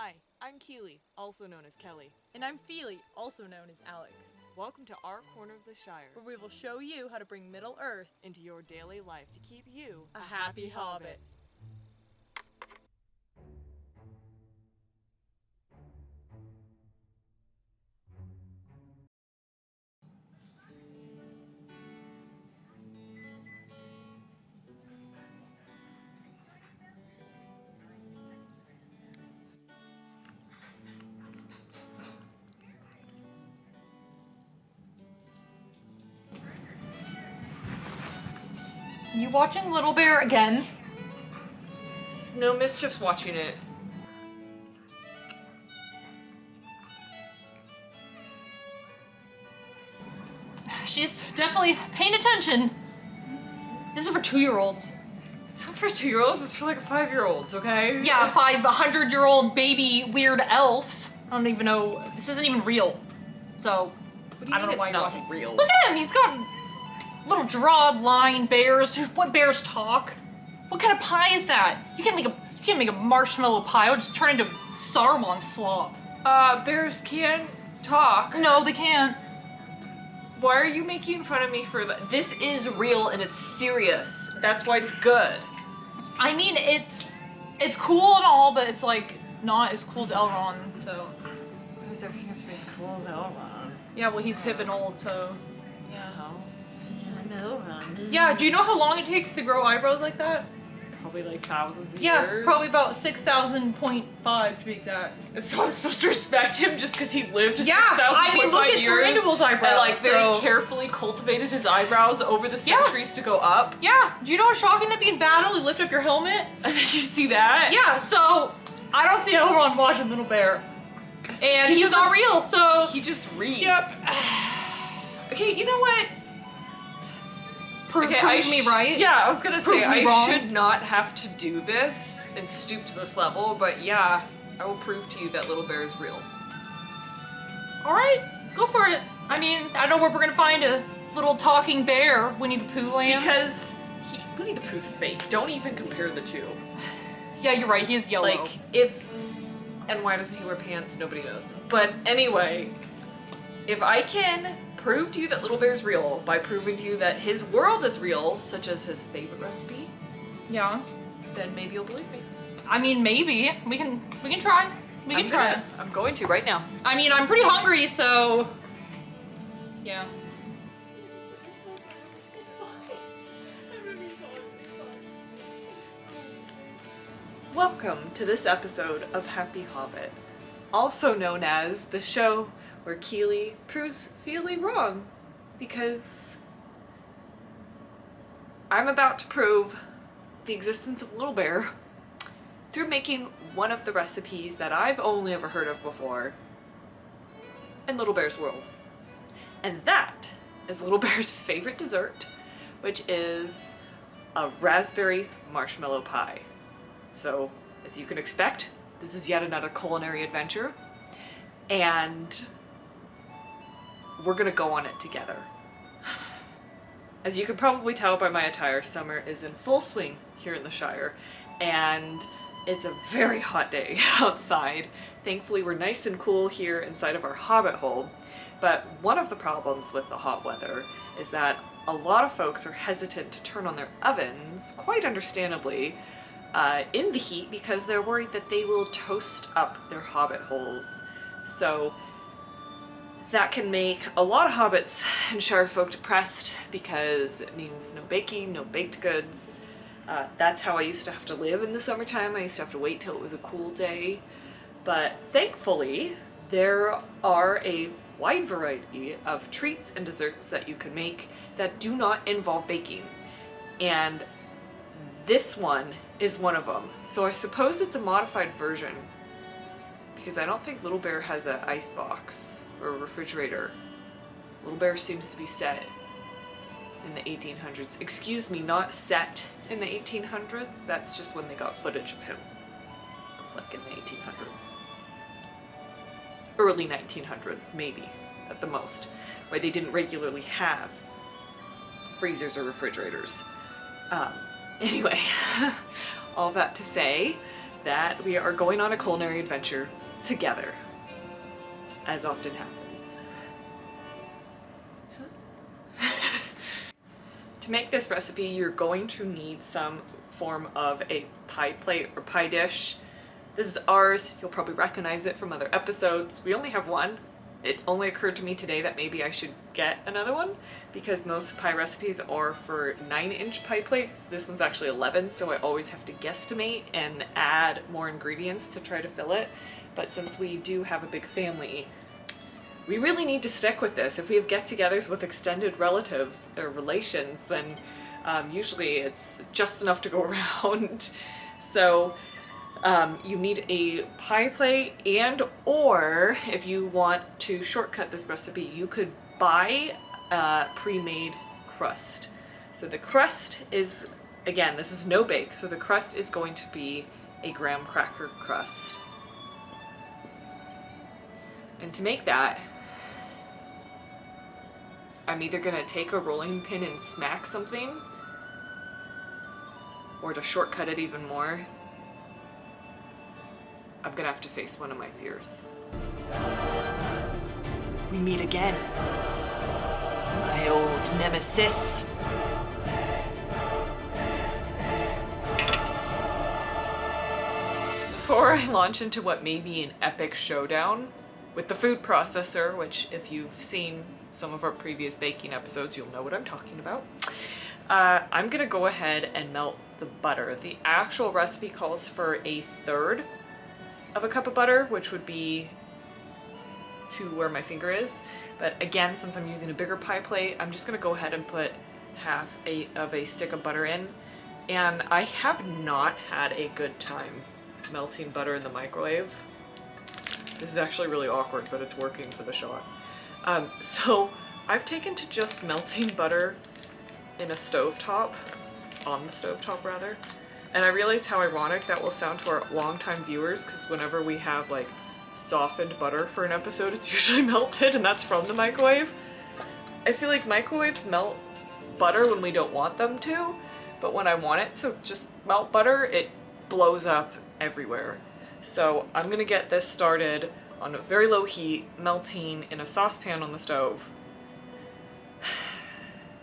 Hi, I'm Kili, also known as Kelly. And I'm Feely, also known as Alex. Welcome to our corner of the Shire, Where we will show you how to bring Middle Earth into your daily life to keep you a happy hobbit. You watching Little Bear again? No, Mischief's watching it. She's definitely paying attention. This is for 2-year-olds. It's not for 2-year-olds, it's for like 5-year-olds, okay? Yeah, 100-year-old baby weird elves. I don't even know. This isn't even real. So, I don't know why you're watching. Real. Look at him. He's got little drawed line bears. What bears talk? What kind of pie is that? You can't make a marshmallow pie. It'll just turn into Saruman slop. Bears can't talk. No, they can't. Why are you making fun of me for that? This is real and it's serious. That's why it's good. I mean, it's cool and all, but it's like not as cool as Elrond. So. Because everything has to be as cool as Elrond. Yeah, well, he's hip and old, so. Yeah. So. Yeah, Elrond. Yeah. Do you know how long it takes to grow eyebrows like that? Probably like thousands of years. Yeah, probably about 6,000.5 to be exact. And so I'm supposed to respect him just because he lived to Yeah, 6,000.5 I mean, look at years Thranduil's eyebrows. and like very so- carefully cultivated his eyebrows over the centuries to go up. Yeah, do you know how shocking that'd be in battle? You lift up your helmet? And then you see that? Yeah, so I don't see Elrond watching Little Bear. And he's not real, so. He just reads. Yep. Okay, you know what? Prove me right? Yeah, I was gonna say, Prove me I wrong. should not have to do this and stoop to this level, but yeah, I will prove to you that Little Bear is real. Alright, go for it. I mean, I don't know where we're gonna find a little talking bear, Winnie the Pooh land. Because Winnie the Pooh's fake. Don't even compare the two. Yeah, you're right, he's yellow. Like, and why doesn't he wear pants? Nobody knows. But anyway, if I can prove to you that Little Bear's real by proving to you that his world is real, such as his favorite recipe, Yeah. then maybe you'll believe me. I mean, maybe. We can try. We can try. I'm going to right now. I mean, I'm pretty hungry, so. Yeah. Welcome to this episode of Happy Hobbit, also known as the show where Kili proves Feely wrong, because I'm about to prove the existence of Little Bear through making one of the recipes that I've only ever heard of before in Little Bear's world. And that is Little Bear's favorite dessert, which is a raspberry marshmallow pie. So, as you can expect, this is yet another culinary adventure, and we're gonna go on it together. As you can probably tell by my attire, summer is in full swing here in the Shire, and it's a very hot day outside. Thankfully, we're nice and cool here inside of our hobbit hole, but one of the problems with the hot weather is that a lot of folks are hesitant to turn on their ovens, quite understandably, in the heat because they're worried that they will toast up their hobbit holes. So that can make a lot of hobbits and Shire folk depressed because it means no baking, no baked goods. That's how I used to have to live in the summertime. I used to have to wait till it was a cool day. But thankfully, there are a wide variety of treats and desserts that you can make that do not involve baking. And this one is one of them. So I suppose it's a modified version, because I don't think Little Bear has an ice box or a refrigerator. Little Bear seems to be set in the 1800s. Excuse me, not set in the 1800s. That's just when they got footage of him. It was like in the 1800s. Early 1900s, maybe, at the most, where they didn't regularly have freezers or refrigerators. Anyway, all that to say that we are going on a culinary adventure together, as often happens. To make this recipe, you're going to need some form of a pie plate or pie dish. This is ours. You'll probably recognize it from other episodes. We only have one. It only occurred to me today that maybe I should get another one because most pie recipes are for 9-inch pie plates. This one's actually 11, so I always have to guesstimate and add more ingredients to try to fill it. But since we do have a big family, we really need to stick with this. If we have get-togethers with extended relatives or relations, then usually it's just enough to go around. So you need a pie plate, and or if you want to shortcut this recipe, you could buy a pre-made crust. So the crust is, again, this is no bake, so the crust is going to be a graham cracker crust. And to make that, I'm either gonna take a rolling pin and smack something, or to shortcut it even more, I'm gonna have to face one of my fears. We meet again. My old nemesis. Before I launch into what may be an epic showdown with the food processor, which if you've seen some of our previous baking episodes, you'll know what I'm talking about. I'm gonna go ahead and melt the butter. The actual recipe calls for 1/3 of a cup of butter, which would be to where my finger is. But again, since I'm using a bigger pie plate, I'm just gonna go ahead and put half of a stick of butter in. And I have not had a good time melting butter in the microwave. This is actually really awkward, but it's working for the shot. So I've taken to just melting butter in a stovetop, on the stovetop rather. And I realize how ironic that will sound to our longtime viewers, because whenever we have like softened butter for an episode, it's usually melted, and that's from the microwave. I feel like microwaves melt butter when we don't want them to, but when I want it to just melt butter, it blows up everywhere. So I'm gonna get this started on a very low heat, melting in a saucepan on the stove,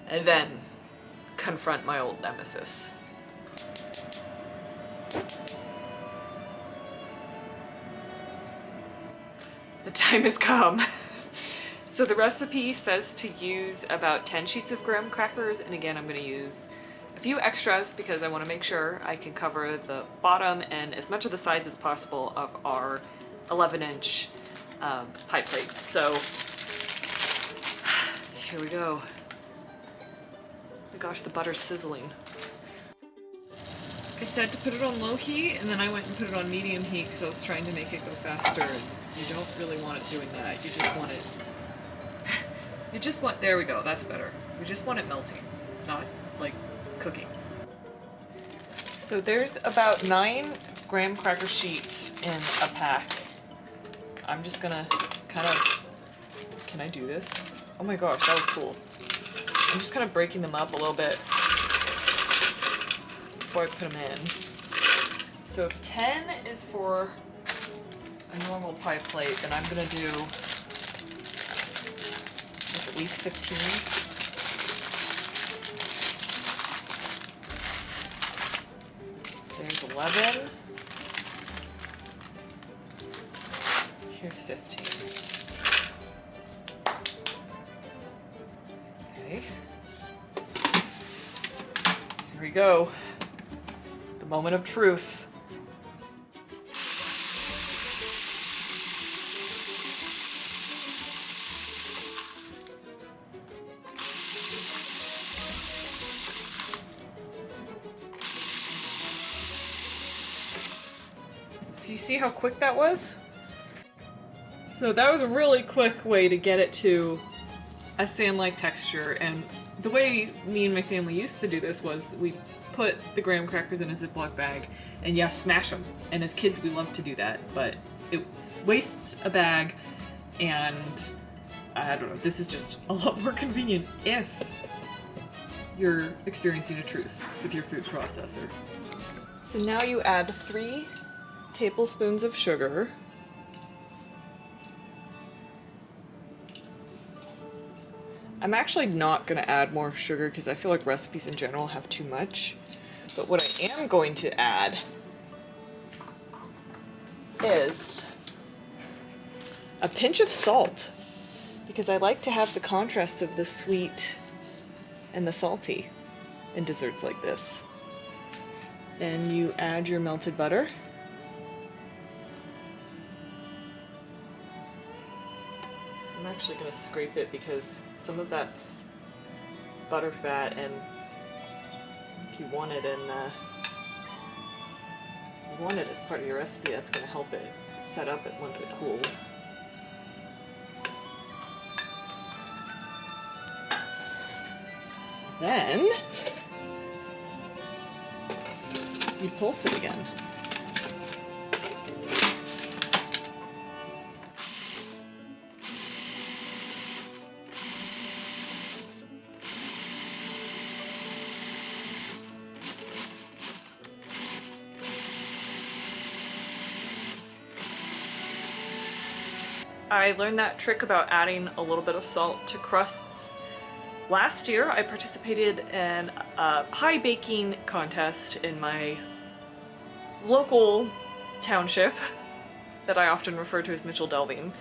and then confront my old nemesis. The time has come. So the recipe says to use about 10 sheets of graham crackers, and again, I'm going to use a few extras because I want to make sure I can cover the bottom and as much of the sides as possible of our 11-inch pie plate. So here we go. Oh my gosh, the butter's sizzling. I said to put it on low heat, and then I went and put it on medium heat because I was trying to make it go faster. You don't really want it doing that. You just want it... You just want... There we go, that's better. We just want it melting, not, like, cooking. So there's about 9 graham cracker sheets in a pack. I'm just gonna kind of... Can I do this? Oh my gosh, that was cool. I'm just kind of breaking them up a little bit before I put them in. So if 10 is for a normal pie plate, then I'm gonna do like at least 15. There's 11. Here's 15. Okay. Here we go. The moment of truth. So you see how quick that was? So that was a really quick way to get it to a sand-like texture, and the way me and my family used to do this was we put the graham crackers in a Ziploc bag and smash them. And as kids we loved to do that, but it wastes a bag, and I don't know, this is just a lot more convenient if you're experiencing a truce with your food processor. So now you add 3 tablespoons of sugar. I'm actually not going to add more sugar because I feel like recipes in general have too much. But what I am going to add is a pinch of salt, because I like to have the contrast of the sweet and the salty in desserts like this. Then you add your melted butter. I'm actually going to scrape it because some of that's butter fat, and if you want it as part of your recipe, that's going to help it set up it once it cools. Then you pulse it again. I learned that trick about adding a little bit of salt to crusts. Last year, I participated in a pie baking contest in my local township that I often refer to as Mitchell Delving.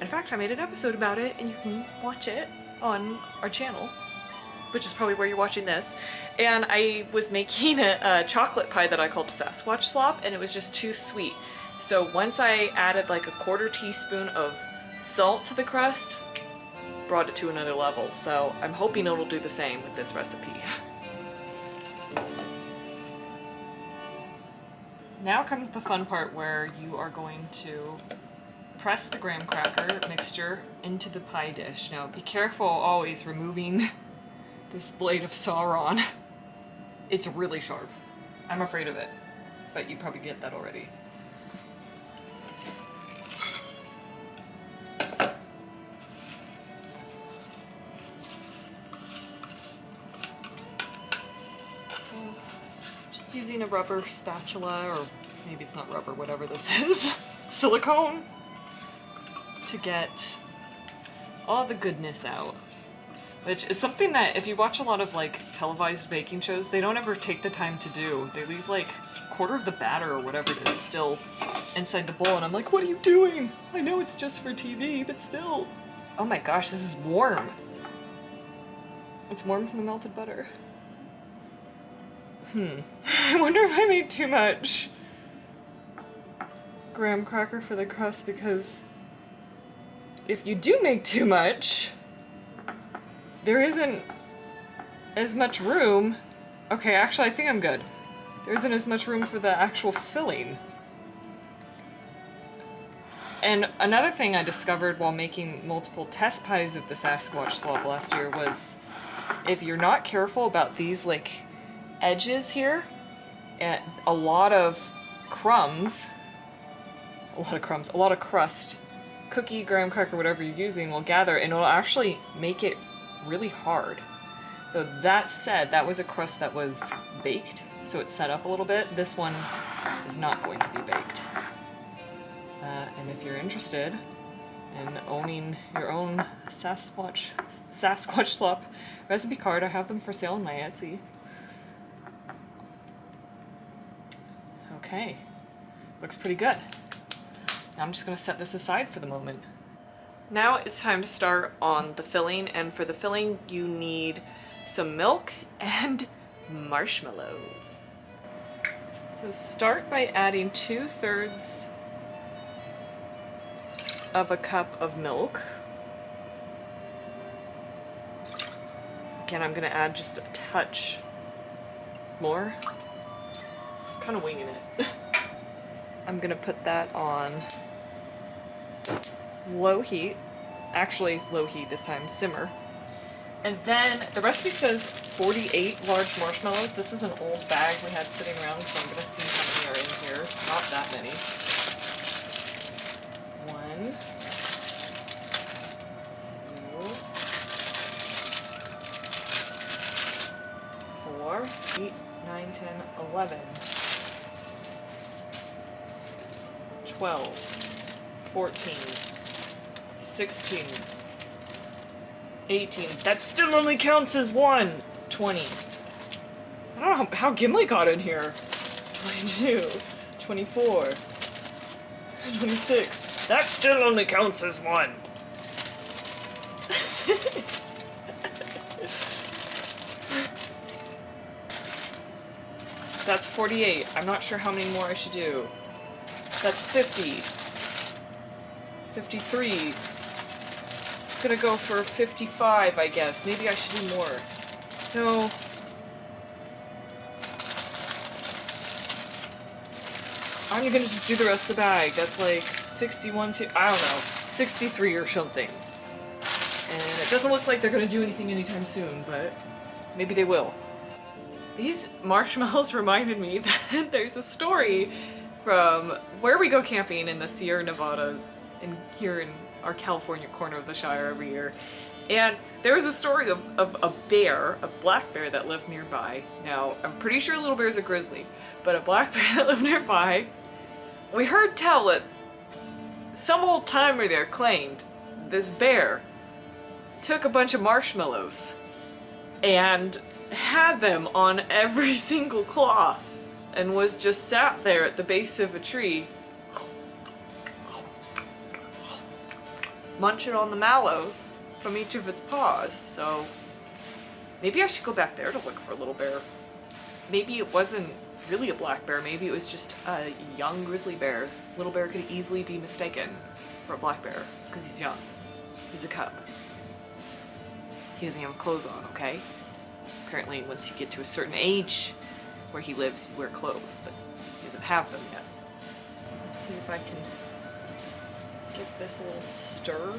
In fact, I made an episode about it, and you can watch it on our channel, which is probably where you're watching this. And I was making a chocolate pie that I called Sasquatch slop, and it was just too sweet. So once I added like a 1/4 teaspoon of salt to the crust, brought it to another level. So I'm hoping it'll do the same with this recipe. Now comes the fun part where you are going to press the graham cracker mixture into the pie dish. Now be careful always removing this blade of Sauron. It's really sharp. I'm afraid of it, but you probably get that already. Using a rubber spatula, or maybe it's not rubber, whatever this is, silicone, to get all the goodness out. Which is something that if you watch a lot of like televised baking shows, they don't ever take the time to do. They leave like 1/4 of the batter or whatever it is still inside the bowl, and I'm like, what are you doing? I know it's just for TV, but still. Oh my gosh, this is warm. It's warm from the melted butter. I wonder if I made too much graham cracker for the crust, because if you do make too much, there isn't as much room. Okay, actually I think I'm good. There isn't as much room for the actual filling. And another thing I discovered while making multiple test pies of the Sasquatch slop last year was, if you're not careful about these like edges here, and a lot of crust, cookie, graham cracker, whatever you're using will gather, and it'll actually make it really hard. Though that said, that was a crust that was baked, so it's set up a little bit. This one is not going to be baked. And if you're interested in owning your own Sasquatch slop recipe card, I have them for sale on my Etsy. Okay, looks pretty good. Now I'm just going to set this aside for the moment. Now it's time to start on the filling, and for the filling you need some milk and marshmallows. So start by adding 2/3 of a cup of milk. Again, I'm going to add just a touch more. Kind of winging it. I'm gonna put that on low heat. Actually, low heat this time, simmer. And then the recipe says 48 large marshmallows. This is an old bag we had sitting around, so I'm gonna see how many are in here. Not that many. 1, 2, 4, 8, 9, 10, 11. 12, 14, 16, 18. That still only counts as 1. 20. I don't know how Gimli got in here. 22, 24, 26. That still only counts as 1. That's 48. I'm not sure how many more I should do. That's 50. 53. Gonna go for 55, I guess. Maybe I should do more. No. I'm gonna just do the rest of the bag. That's like 61 to, I don't know, 63 or something. And it doesn't look like they're gonna do anything anytime soon, but maybe they will. These marshmallows reminded me that there's a story from where we go camping in the Sierra Nevadas here in our California corner of the Shire every year. And there was a story of a bear, a black bear that lived nearby. Now, I'm pretty sure little bear's a grizzly, but a black bear that lived nearby. We heard tell that some old timer there claimed this bear took a bunch of marshmallows and had them on every single claw and was just sat there at the base of a tree munching on the mallows from each of its paws. So maybe I should go back there to look for Little Bear. Maybe it wasn't really a black bear, maybe it was just a young grizzly bear. Little Bear could easily be mistaken for a black bear because he's young. He's a cub. He doesn't have clothes on, okay? Apparently once you get to a certain age where he lives, you wear clothes, but he doesn't have them yet. So let's see if I can give this a little stir.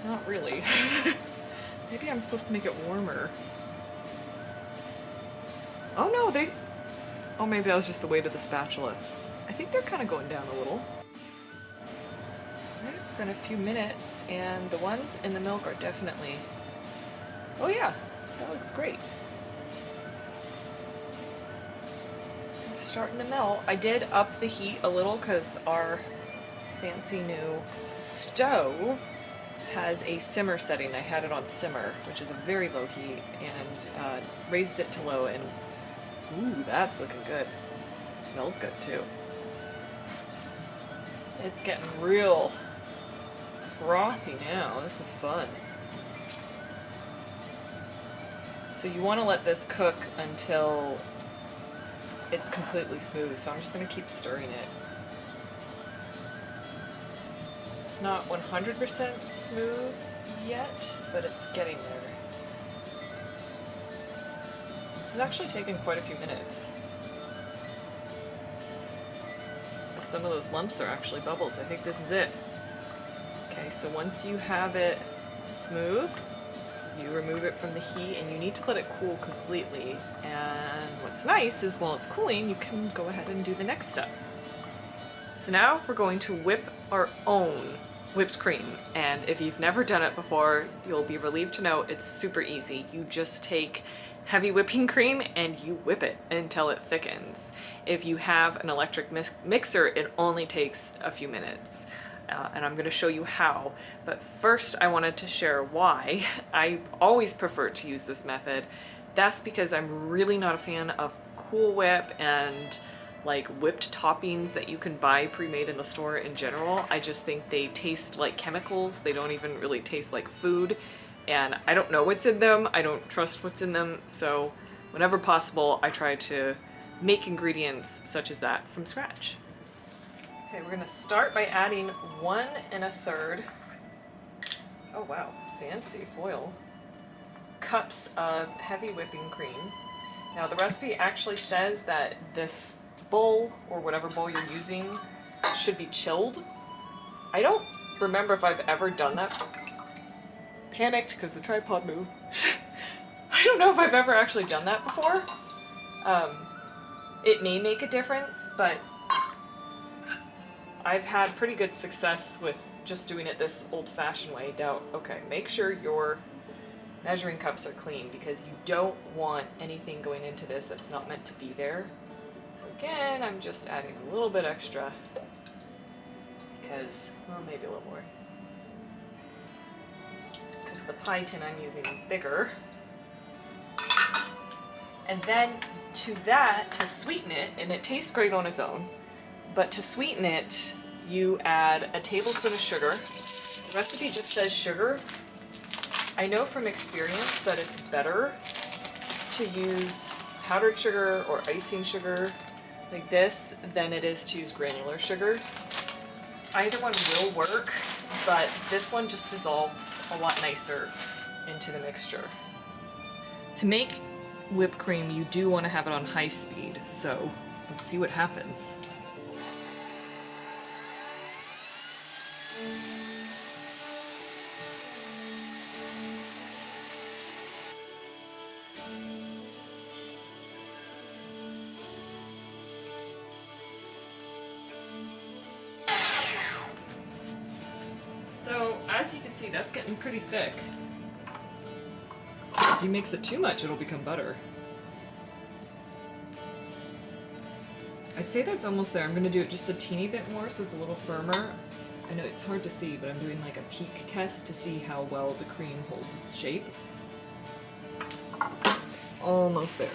Not really. Maybe I'm supposed to make it warmer. Oh no, oh, maybe that was just the weight of the spatula. I think they're kind of going down a little. Alright, it's been a few minutes, and the ones in the milk are definitely... Oh yeah, that looks great. They're starting to melt. I did up the heat a little because our fancy new stove has a simmer setting. I had it on simmer, which is a very low heat, and raised it to low, and ooh, that's looking good. Smells good too. It's getting real frothy now. This is fun. So you want to let this cook until it's completely smooth, so I'm just going to keep stirring it. It's not 100% smooth yet, but it's getting there. This is actually taking quite a few minutes. Some of those lumps are actually bubbles. I think this is it. Okay, so once you have it smooth, you remove it from the heat, and you need to let it cool completely. And what's nice is while it's cooling, you can go ahead and do the next step. So now we're going to whip our own whipped cream, and if you've never done it before, you'll be relieved to know it's super easy. You just take heavy whipping cream and you whip it until it thickens. If you have an electric mixer, it only takes a few minutes. And I'm going to show you how. But first I wanted to share why I always prefer to use this method. That's because I'm really not a fan of Cool Whip and like whipped toppings that you can buy pre-made in the store in general. I just think they taste like chemicals. They don't even really taste like food. And I don't know what's in them. I don't trust what's in them. So whenever possible, I try to make ingredients such as that from scratch. Okay, we're gonna start by adding 1 1/3, oh wow, fancy foil, cups of heavy whipping cream. Now the recipe actually says that this bowl, or whatever bowl you're using, should be chilled. I don't remember if I've ever done that. Panicked because the tripod moved. I don't know if I've ever actually done that before. It may make a difference, but I've had pretty good success with just doing it this old-fashioned way. Now, okay, make sure your measuring cups are clean because you don't want anything going into this that's not meant to be there. So again, I'm just adding a little bit extra because, well, maybe a little more. Because the pie tin I'm using is bigger. And then to that, to sweeten it, and it tastes great on its own, but to sweeten it, you add a tablespoon of sugar. The recipe just says sugar. I know from experience that it's better to use powdered sugar or icing sugar like this than it is to use granular sugar. Either one will work, but this one just dissolves a lot nicer into the mixture. To make whipped cream, you do want to have it on high speed, so let's see what happens. So, as you can see, that's getting pretty thick. If you mix it too much, it'll become butter. I say that's almost there. I'm going to do it just a teeny bit more so it's a little firmer. I know it's hard to see, but I'm doing like a peak test to see how well the cream holds its shape. It's almost there.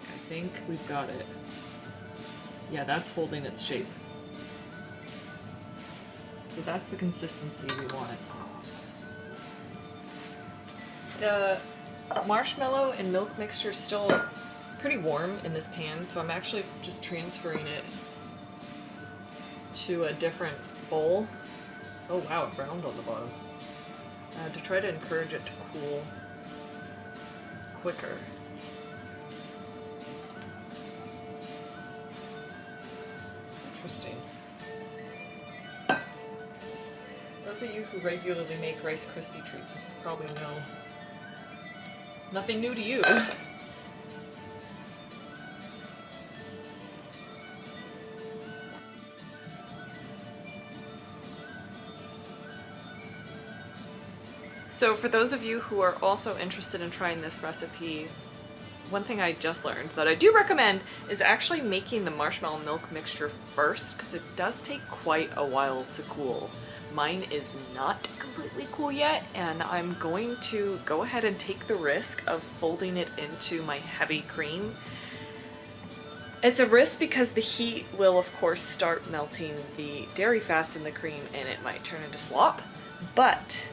I think we've got it. Yeah, that's holding its shape. So that's the consistency we want. The marshmallow and milk mixture is still pretty warm in this pan, so I'm actually just transferring it to a different bowl. Oh wow, it browned on the bottom. To try to encourage it to cool quicker. Interesting. Those of you who regularly make Rice Krispie treats, this is probably nothing new to you. So for those of you who are also interested in trying this recipe, one thing I just learned that I do recommend is actually making the marshmallow milk mixture first, because it does take quite a while to cool. Mine is not completely cool yet, and I'm going to go ahead and take the risk of folding it into my heavy cream. It's a risk because the heat will of course start melting the dairy fats in the cream and it might turn into slop, but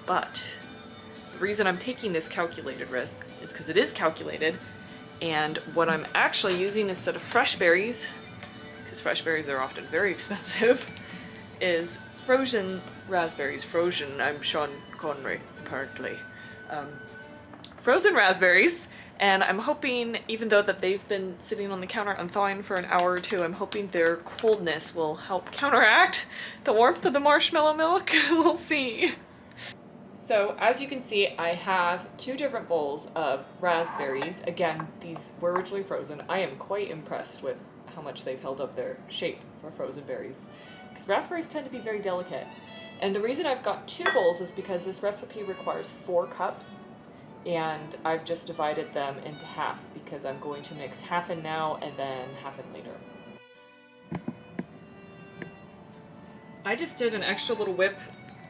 the reason I'm taking this calculated risk is because it is calculated, and what I'm actually using instead of fresh berries, because fresh berries are often very expensive, is frozen raspberries. Frozen, I'm Sean Connery, apparently. Frozen raspberries, and I'm hoping, even though that they've been sitting on the counter unthawing for an hour or two, I'm hoping their coldness will help counteract the warmth of the marshmallow milk. We'll see. So as you can see, I have two different bowls of raspberries. Again, these were originally frozen. I am quite impressed with how much they've held up their shape for frozen berries, because raspberries tend to be very delicate. And the reason I've got two bowls is because this recipe requires 4 cups, and I've just divided them into half because I'm going to mix half in now and then half in later. I just did an extra little whip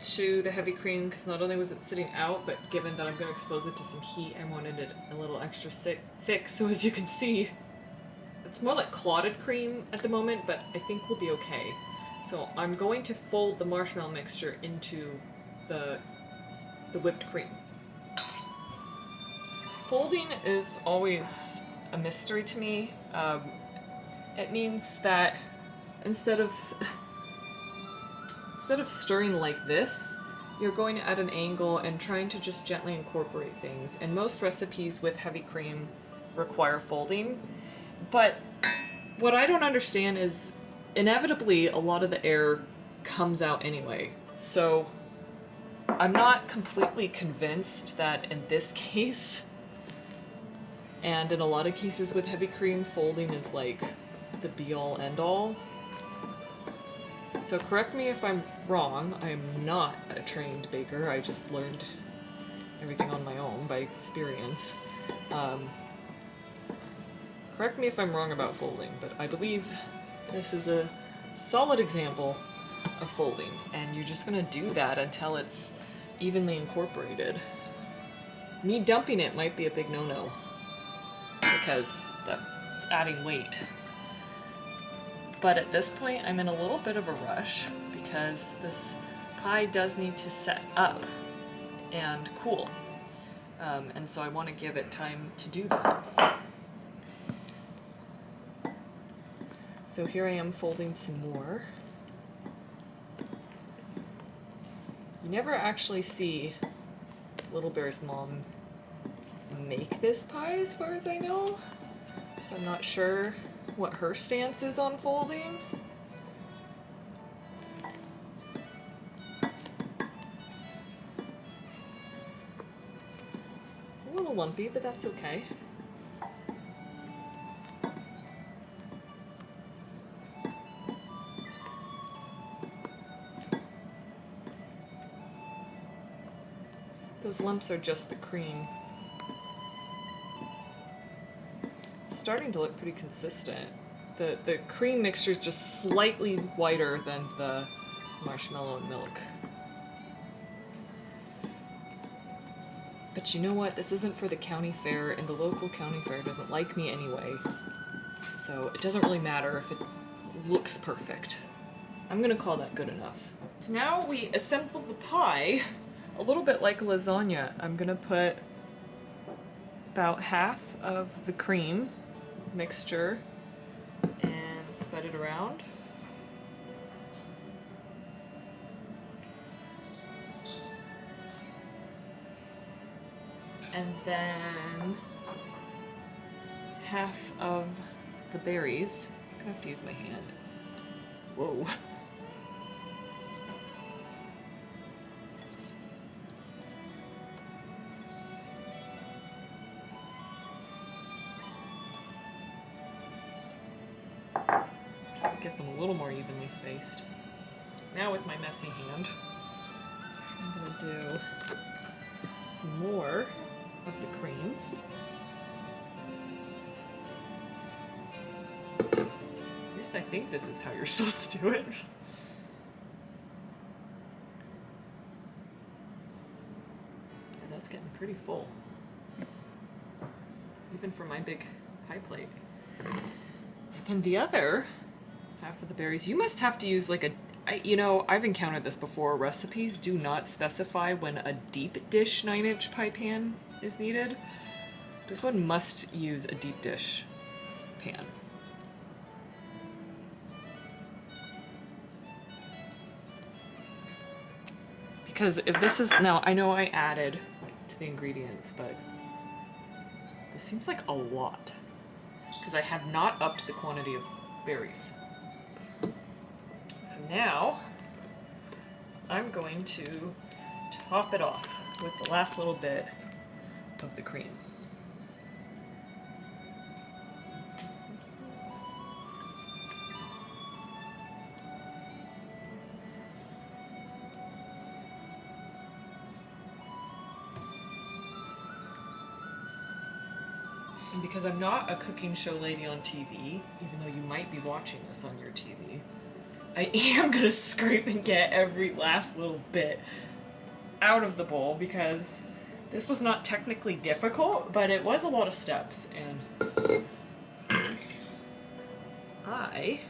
to the heavy cream because not only was it sitting out, but given that I'm going to expose it to some heat, I wanted it a little extra thick. So as you can see, it's more like clotted cream at the moment, but I think we'll be okay. So I'm going to fold the marshmallow mixture into the whipped cream. Folding is always a mystery to me. It means that instead of stirring like this, you're going at an angle and trying to just gently incorporate things. And most recipes with heavy cream require folding. But what I don't understand is inevitably a lot of the air comes out anyway. So I'm not completely convinced that in this case And in a lot of cases with heavy cream, folding is like the be-all end-all. So correct me if I'm wrong, I'm not a trained baker, I just learned everything on my own by experience. Correct me if I'm wrong about folding, but I believe this is a solid example of folding, and you're just gonna do that until it's evenly incorporated. Me dumping it might be a big no-no, because that's adding weight. But at this point, I'm in a little bit of a rush because this pie does need to set up and cool. And so I want to give it time to do that. So here I am folding some more. You never actually see Little Bear's mom make this pie as far as I know. So I'm not sure what her stance is on folding. It's a little lumpy, but that's okay. Those lumps are just the cream. Starting to look pretty consistent. The cream mixture is just slightly whiter than the marshmallow and milk. But you know what? This isn't for the county fair, and the local county fair doesn't like me anyway. So it doesn't really matter if it looks perfect. I'm gonna call that good enough. So now we assemble the pie a little bit like lasagna. I'm gonna put about half of the cream mixture and spread it around. And then half of the berries. I'm gonna have to use my hand. Whoa. Get them a little more evenly spaced. Now with my messy hand, I'm gonna do some more of the cream. At least I think this is how you're supposed to do it. And that's getting pretty full. Even for my big pie plate. And then the other half of the berries, you must have to use like I've encountered this before. Recipes do not specify when a deep dish 9-inch pie pan is needed. This one must use a deep dish pan. Because if this is, now I know I added to the ingredients, but this seems like a lot. Because I have not upped the quantity of berries. So now, I'm going to top it off with the last little bit of the cream. And because I'm not a cooking show lady on TV, even though you might be watching this on your TV, I am gonna scrape and get every last little bit out of the bowl because this was not technically difficult, but it was a lot of steps, and I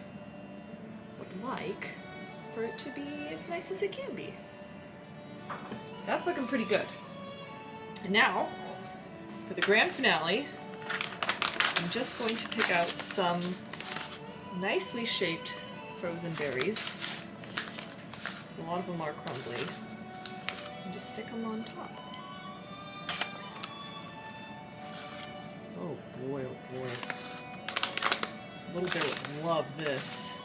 would like for it to be as nice as it can be. That's looking pretty good. And now, for the grand finale, I'm just going to pick out some nicely shaped frozen berries. A lot of them are crumbly. And just stick them on top. Oh boy, oh boy. Little Bear would love this.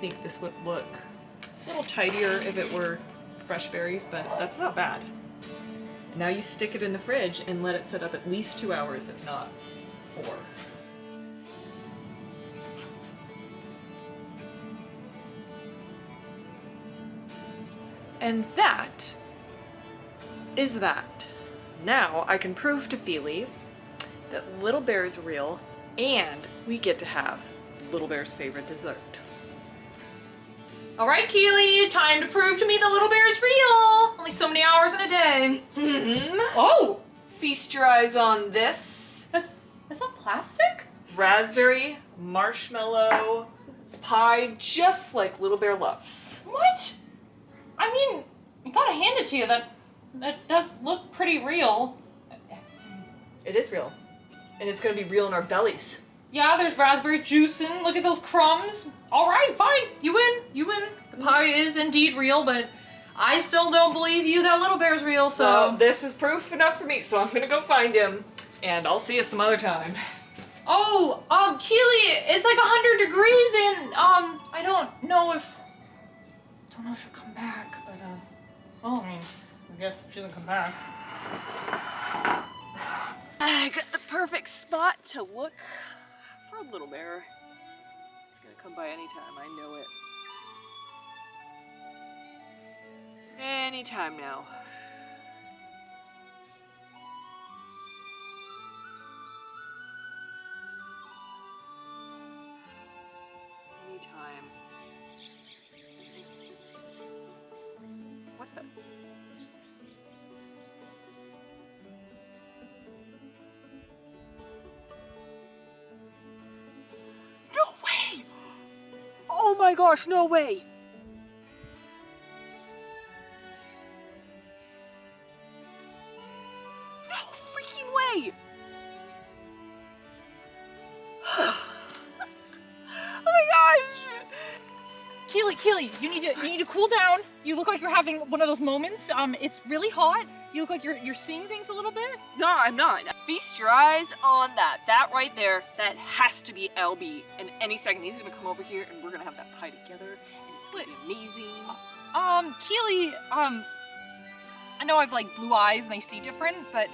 think this would look a little tidier if it were fresh berries, but that's not bad. Now you stick it in the fridge and let it sit up at least 2 hours, if not 4. And that is that. Now I can prove to Kili that Little Bear is real, and we get to have Little Bear's favorite dessert. All right, Kili, time to prove to me that Little Bear is real. Only so many hours in a day. Oh, Feast your eyes on this. that's not plastic? Raspberry marshmallow pie, just like Little Bear loves. What? I mean, I gotta hand it to you. That does look pretty real. It is real. And it's gonna be real in our bellies. Yeah, there's raspberry juice in. Look at those crumbs. All right, fine. You win. You win. The pie is indeed real, but I still don't believe you that Little Bear's real, so... This is proof enough for me, so I'm gonna go find him. And I'll see you some other time. Oh, Kili, it's like 100 degrees and, I don't know if she'll come back, but, well, I mean, I guess she doesn't come back. I got the perfect spot to look for Little Bear. He's gonna come by anytime, I know it. Anytime now. Anytime. What the? No way! Oh my gosh, no way! No freaking way! Oh my gosh! Kili, you need to cool down. You look like you're having one of those moments. It's really hot. You look like you're seeing things a little bit. No, I'm not. Feast your eyes on that. That right there, that has to be LB. And any second, he's gonna come over here and we're gonna have that pie together. And it's gonna be amazing. Kili, I know I've like blue eyes and they see different, but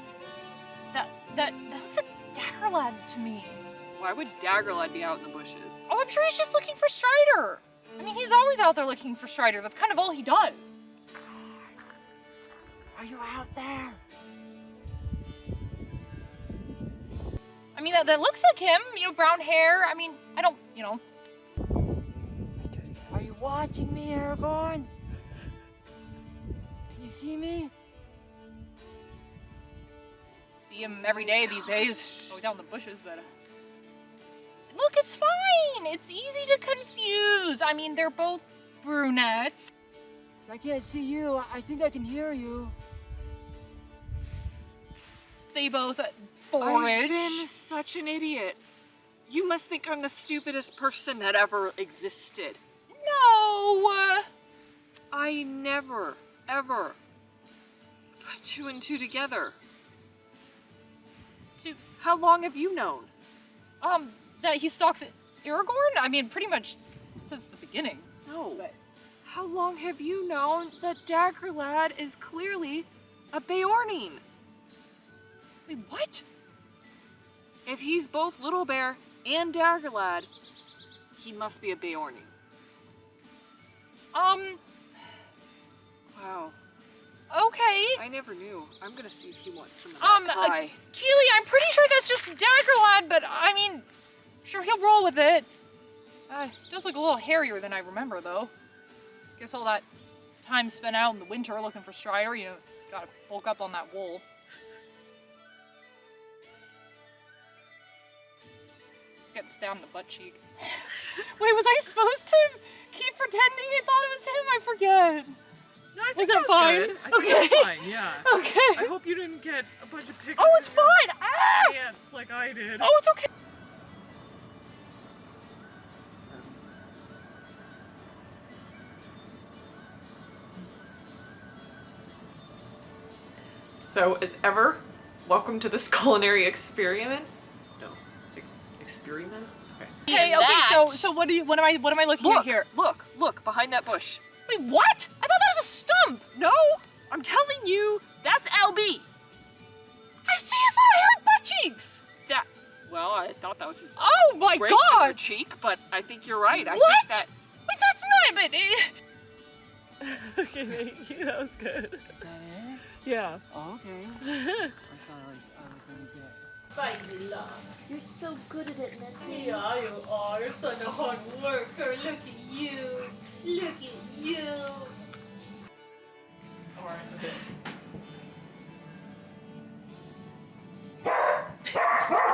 that looks like Daggerlad to me. Why would Daggerlad be out in the bushes? Oh, I'm sure he's just looking for Strider. I mean, he's always out there looking for Strider. That's kind of all he does. Are you out there? I mean, that looks like him, brown hair. I mean, I don't, Are you watching me, Aragorn? Can you see me? See him every day these days. Always out in the bushes, but... Look, it's fine. It's easy to confuse. I mean, they're both brunettes. I can't see you. I think I can hear you. They both I've forage. been such an idiot. You must think I'm the stupidest person that ever existed. No. I never, ever put 2 and 2 together. How long have you known? That he stalks Aragorn? I mean, pretty much since the beginning. No. But How long have you known that Daggerlad is clearly a Beorning? wait, what? If he's both Little Bear and Daggerlad, he must be a Beorning. Wow. Okay. I never knew. I'm gonna see if he wants some of that pie. Kili, I'm pretty sure that's just Daggerlad, but I mean, sure, he'll roll with it. He does look a little hairier than I remember, though. Guess all that time spent out in the winter looking for Strider, gotta bulk up on that wool. Getting stabbed in the butt cheek. Wait, was I supposed to keep pretending I thought it was him? I forget. No, I Was that fine? good. I think Okay. that's fine, yeah. Okay. I hope you didn't get a bunch of pictures. Oh, it's fine! Ah! Ants like I did. Oh, it's okay. So, as ever, welcome to this culinary experiment. No, experiment? Okay, so what am I looking at here? Look, behind that bush. Wait, what? I thought that was a stump! No, I'm telling you, that's LB. I see his little hairy butt cheeks! Well, I thought that was his Oh my regular god! cheek, but I think you're right. I What? think that... Wait, that's not it! Okay, that was good. Is that it? Yeah. Oh, okay. I thought I was gonna get. Finally, love. You're so good at it, Missy. Yeah, you are. You're such a hard worker. Look at you. Look at you. Alright, okay.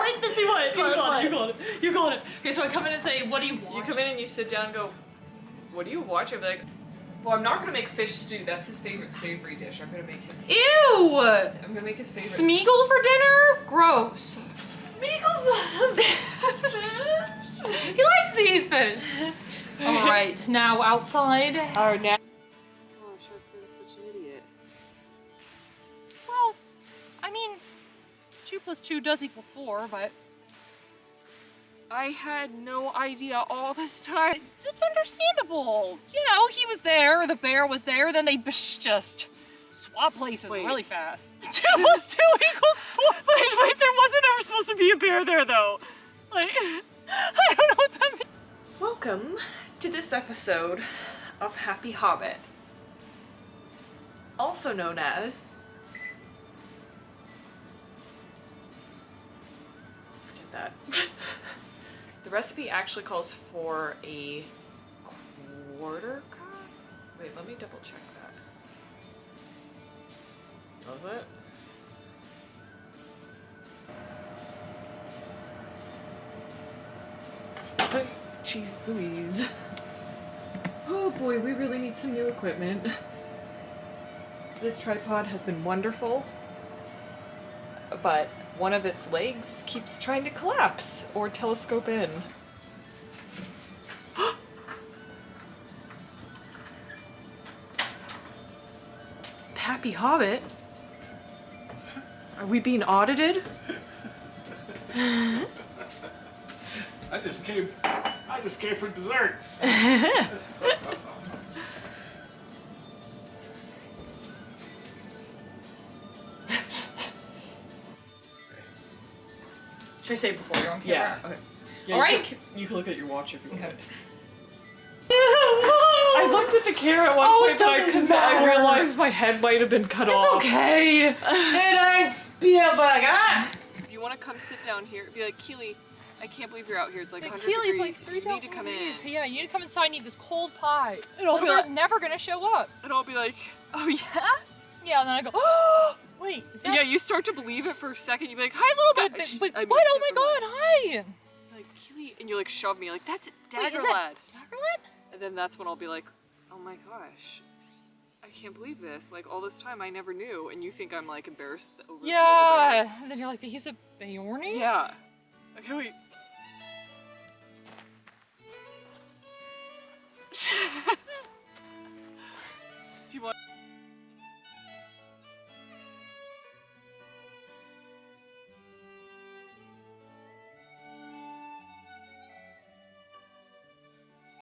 Wait, Missy, what? You got it. Okay, so I come in and say, what do you want? You come in and you sit down and go, what do you watch? I'm like, well, I'm not gonna make fish stew. That's his favorite savory dish. I'm gonna make his. Ew! I'm gonna make his favorite. Smeagol for dinner? Gross. Smeagol's not a fish. He likes to eat fish. Alright, now outside. Oh, now. Gosh, I've been such an idiot. Well, I mean, 2 + 2 does equal 4, but I had no idea all this time. it's understandable. You know, he was there, the bear was there, then they just swap places Wait. really fast. 2 + 2 = 4. Wait, there wasn't ever supposed to be a bear there, though. Like, I don't know what that means. Welcome to this episode of Happy Hobbit, also known as. Forget that. The recipe actually calls for a quarter cup. Wait, let me double check that. Does it? Jeez Louise. Oh boy, we really need some new equipment. This tripod has been wonderful, but one of its legs keeps trying to collapse or telescope in. Happy Hobbit? Are we being audited? I just came for dessert. Should I say it before you're on Yeah. camera? Okay. Yeah, Alright. You can look at your watch if you want. Okay. I looked at the camera at one Oh, point it doesn't because I matter. realized my head might have been cut It's off. okay. It ain't Spielberg, huh? If you want to come sit down here, be like, Kili, I can't believe you're out here. It's like Like, 100 Keely, it's degrees. like 3,000 You need to come in. degrees. Yeah, you need to come inside and eat this cold pie. And I'll be Otherwise, like, never gonna show up. and I'll be like, oh yeah? Yeah, and then I go, oh, wait, is that? Yeah, you start to believe it for a second. You be like, hi, little But, bitch. but, I mean, what? Oh my never god, hi! mind. Like, Kili, and you like shove me, like, that's Wait, Dagger is that Lad. Daggerlad? And then that's when I'll be like, oh my gosh, I can't believe this. Like, all this time I never knew. And you think I'm like embarrassed over the little Yeah, and then you're like, he's a Beorny? bear. Yeah. Okay, wait. Do you want?